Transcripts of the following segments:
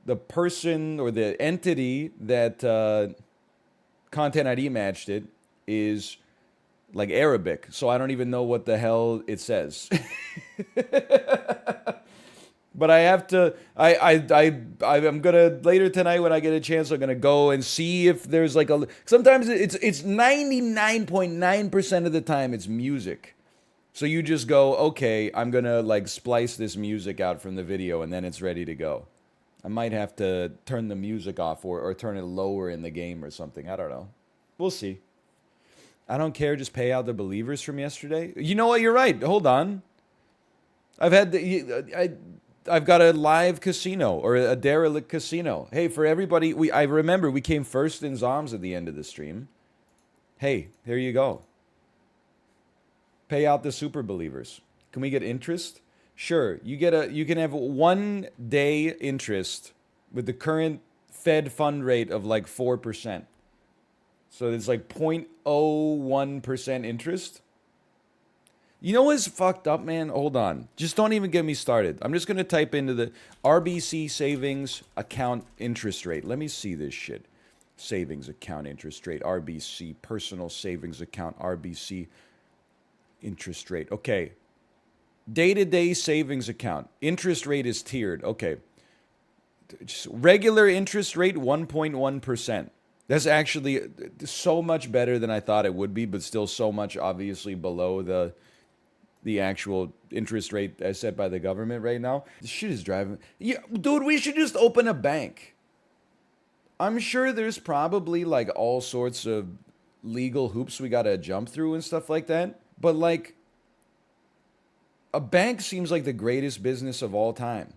the person or the entity that content ID matched it is like Arabic, so I don't even know what the hell it says. But I have to. I'm gonna later tonight when I get a chance. I'm gonna go and see if there's like a. Sometimes it's 99.9% of the time it's music. So you just go, okay, I'm gonna like splice this music out from the video, and then it's ready to go. I might have to turn the music off or turn it lower in the game or something. I don't know. We'll see. I don't care. Just pay out the believers from yesterday. You know what? You're right. Hold on. I've had I've got a live casino or a derelict casino. Hey, for everybody, I remember we came first in Zoms at the end of the stream. Hey, here you go. Pay out the super believers. Can we get interest? Sure. You can have 1 day interest with the current Fed fund rate of like 4%. So it's like 0.01% interest. You know what's fucked up, man? Hold on. Just don't even get me started. I'm just going to type into the RBC savings account interest rate. Let me see this shit. Savings account interest rate, RBC, personal savings account, RBC interest rate. Okay. Day-to-day savings account. Interest rate is tiered. Okay. Just regular interest rate, 1.1%. That's actually so much better than I thought it would be, but still so much obviously below the actual interest rate as set by the government right now. This shit is driving. Yeah, dude, we should just open a bank. I'm sure there's probably like all sorts of legal hoops we gotta jump through and stuff like that. But like, a bank seems like the greatest business of all time.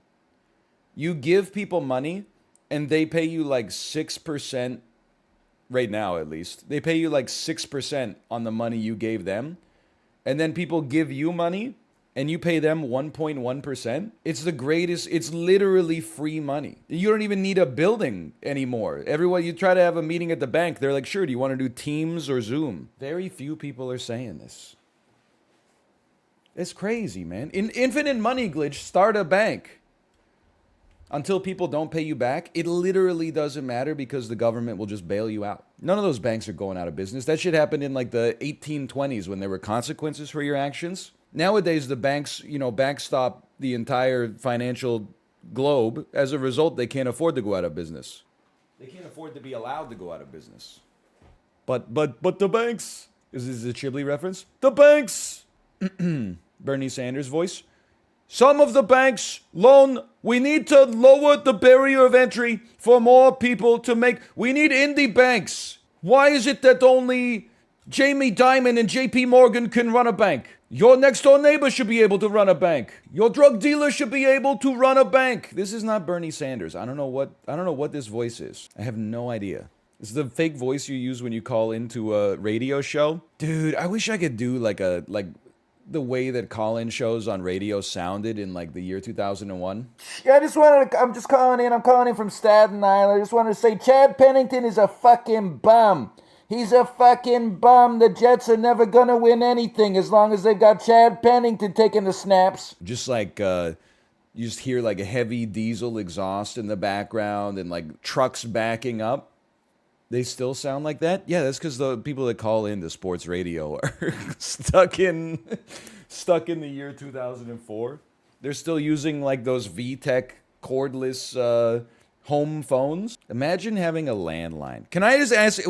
You give people money and they pay you like 6%, right now at least. They pay you like 6% on the money you gave them. And then people give you money and you pay them 1.1%. It's the greatest. It's literally free money. You don't even need a building anymore. Everyone, you try to have a meeting at the bank, they're like, sure, do you want to do Teams or Zoom? Very few people are saying this. It's crazy, man. In Infinite Money Glitch, start a bank. Until people don't pay you back, it literally doesn't matter because the government will just bail you out. None of those banks are going out of business. That shit happened in like the 1820s when there were consequences for your actions. Nowadays, the banks, backstop the entire financial globe. As a result, they can't afford to go out of business. They can't afford to be allowed to go out of business. But the banks. Is this a Chiblee reference? The banks. Bernie Sanders voice. Some of the banks loan. We need to lower the barrier of entry for more people to make. We need indie banks. Why is it that only Jamie Dimon and JP Morgan can run a bank? Your next door neighbor should be able to run a bank. Your drug dealer should be able to run a bank. This is not Bernie Sanders. I don't know what this voice is. I have no idea. It's the fake voice you use when you call into a radio show. Dude, I wish I could do like the way that call-in shows on radio sounded in like the year 2001. Yeah, I'm just calling in. I'm calling in from Staten Island. I just wanted to say Chad Pennington is a fucking bum. He's a fucking bum. The Jets are never gonna win anything as long as they've got Chad Pennington taking the snaps. Just like, you just hear like a heavy diesel exhaust in the background and like trucks backing up. They still sound like that? Yeah, that's because the people that call into sports radio are stuck in the year 2004. They're still using like those VTech cordless home phones. Imagine having a landline. Can I just ask,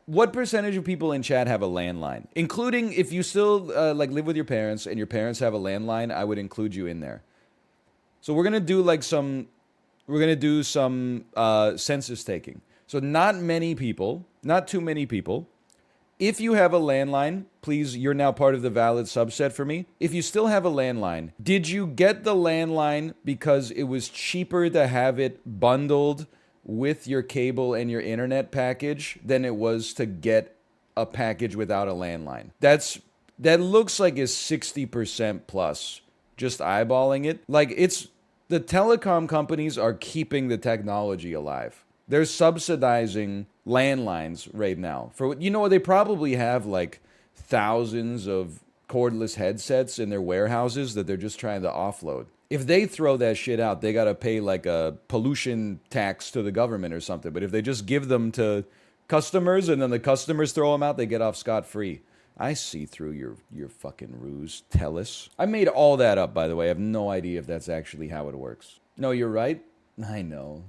what percentage of people in chat have a landline? Including if you still like live with your parents and your parents have a landline, I would include you in there. So we're gonna do some census taking. So not too many people. If you have a landline, please, you're now part of the valid subset for me. If you still have a landline, did you get the landline because it was cheaper to have it bundled with your cable and your internet package than it was to get a package without a landline? That looks like it's 60% plus, just eyeballing it. Like the telecom companies are keeping the technology alive. They're subsidizing landlines right now. They probably have like thousands of cordless headsets in their warehouses that they're just trying to offload. If they throw that shit out, they got to pay like a pollution tax to the government or something. But if they just give them to customers and then the customers throw them out, they get off scot free. I see through your fucking ruse, Telus. I made all that up, by the way. I have no idea if that's actually how it works. No, you're right. I know.